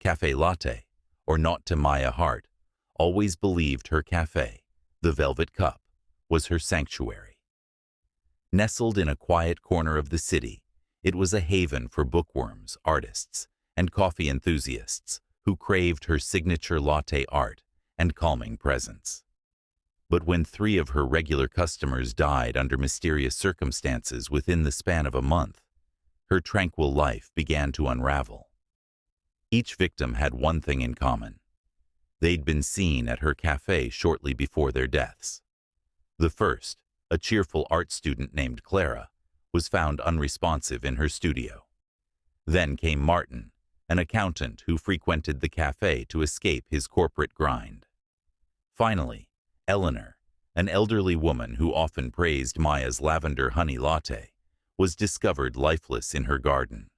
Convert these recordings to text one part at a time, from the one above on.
Cafe Latte, or not to Maya Hart, always believed her cafe, the Velvet Cup, was her sanctuary. Nestled in a quiet corner of the city, it was a haven for bookworms, artists, and coffee enthusiasts who craved her signature latte art and calming presence. But when 3 of her regular customers died under mysterious circumstances within the span of a month, her tranquil life began to unravel. Each victim had one thing in common. They'd been seen at her cafe shortly before their deaths. The first, a cheerful art student named Clara, was found unresponsive in her studio. Then came Martin, an accountant who frequented the cafe to escape his corporate grind. Finally, Eleanor, an elderly woman who often praised Maya's lavender honey latte, was discovered lifeless in her garden.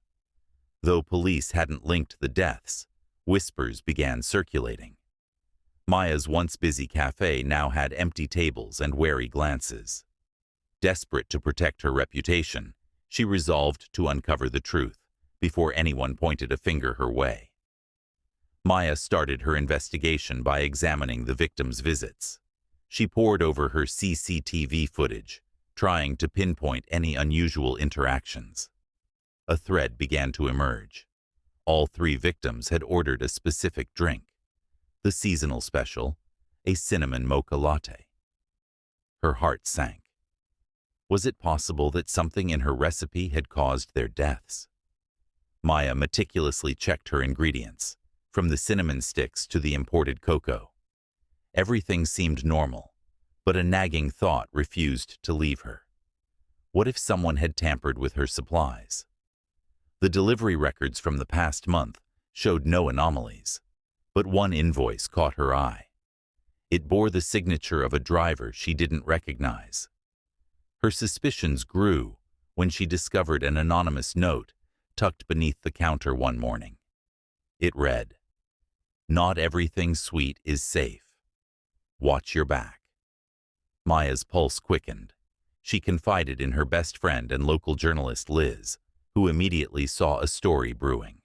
Though police hadn't linked the deaths, whispers began circulating. Maya's once busy cafe now had empty tables and wary glances. Desperate to protect her reputation, she resolved to uncover the truth before anyone pointed a finger her way. Maya started her investigation by examining the victims' visits. She pored over her CCTV footage, trying to pinpoint any unusual interactions. A thread began to emerge. All 3 victims had ordered a specific drink, the seasonal special, a cinnamon mocha latte. Her heart sank. Was it possible that something in her recipe had caused their deaths? Maya meticulously checked her ingredients, from the cinnamon sticks to the imported cocoa. Everything seemed normal, but a nagging thought refused to leave her. What if someone had tampered with her supplies? The delivery records from the past month showed no anomalies, but one invoice caught her eye. It bore the signature of a driver she didn't recognize. Her suspicions grew when she discovered an anonymous note tucked beneath the counter one morning. It read, "Not everything sweet is safe. Watch your back." Maya's pulse quickened. She confided in her best friend and local journalist Liz, who immediately saw a story brewing.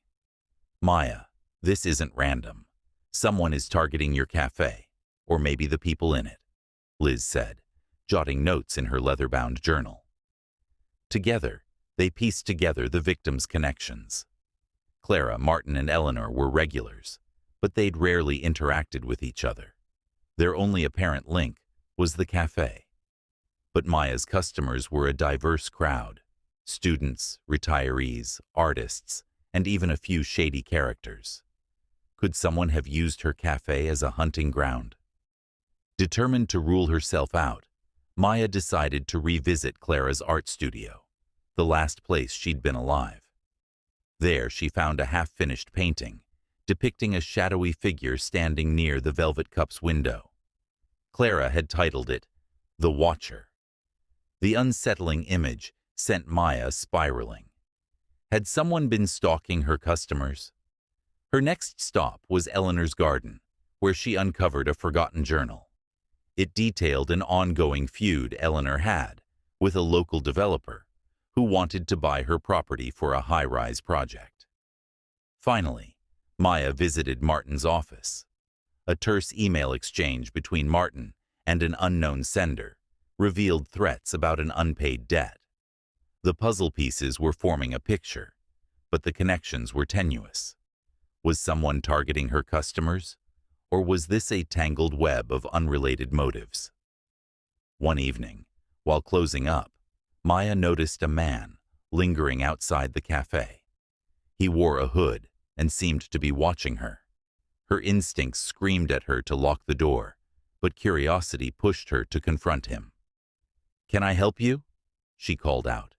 "Maya, this isn't random. Someone is targeting your cafe, or maybe the people in it," Liz said, jotting notes in her leather-bound journal. Together, they pieced together the victims' connections. Clara, Martin, and Eleanor were regulars, but they'd rarely interacted with each other. Their only apparent link was the cafe. But Maya's customers were a diverse crowd: students, retirees, artists, and even a few shady characters. Could someone have used her cafe as a hunting ground? Determined to rule herself out, Maya decided to revisit Clara's art studio, the last place she'd been alive. There she found a half-finished painting depicting a shadowy figure standing near the Velvet Cup's window. Clara had titled it, "The Watcher." The unsettling image sent Maya spiraling. Had someone been stalking her customers? Her next stop was Eleanor's garden, where she uncovered a forgotten journal. It detailed an ongoing feud Eleanor had with a local developer who wanted to buy her property for a high-rise project. Finally, Maya visited Martin's office. A terse email exchange between Martin and an unknown sender revealed threats about an unpaid debt. The puzzle pieces were forming a picture, but the connections were tenuous. Was someone targeting her customers, or was this a tangled web of unrelated motives? One evening, while closing up, Maya noticed a man lingering outside the cafe. He wore a hood and seemed to be watching her. Her instincts screamed at her to lock the door, but curiosity pushed her to confront him. "Can I help you?" she called out.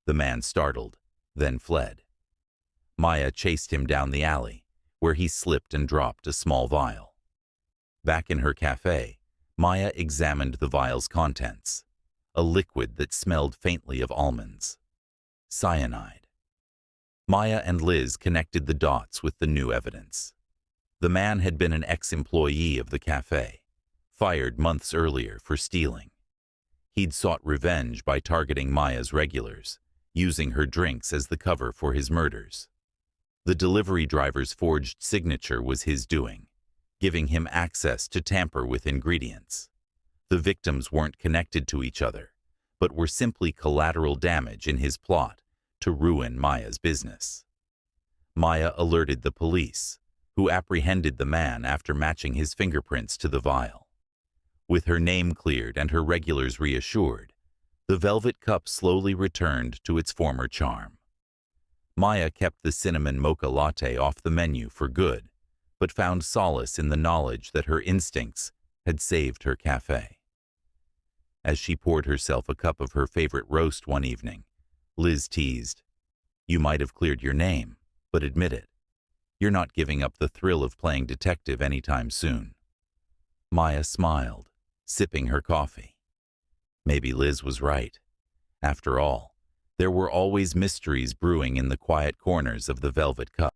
The man startled, then fled. Maya chased him down the alley, where he slipped and dropped a small vial. Back in her cafe, Maya examined the vial's contents, a liquid that smelled faintly of almonds. Cyanide. Maya and Liz connected the dots with the new evidence. The man had been an ex-employee of the cafe, fired months earlier for stealing. He'd sought revenge by targeting Maya's regulars, using her drinks as the cover for his murders. The delivery driver's forged signature was his doing, giving him access to tamper with ingredients. The victims weren't connected to each other, but were simply collateral damage in his plot to ruin Maya's business. Maya alerted the police, who apprehended the man after matching his fingerprints to the vial. With her name cleared and her regulars reassured, the Velvet Cup slowly returned to its former charm. Maya kept the cinnamon mocha latte off the menu for good, but found solace in the knowledge that her instincts had saved her cafe. As she poured herself a cup of her favorite roast one evening, Liz teased, "You might have cleared your name, but admit it. You're not giving up the thrill of playing detective anytime soon." Maya smiled, sipping her coffee. Maybe Liz was right. After all, there were always mysteries brewing in the quiet corners of the Velvet Cup.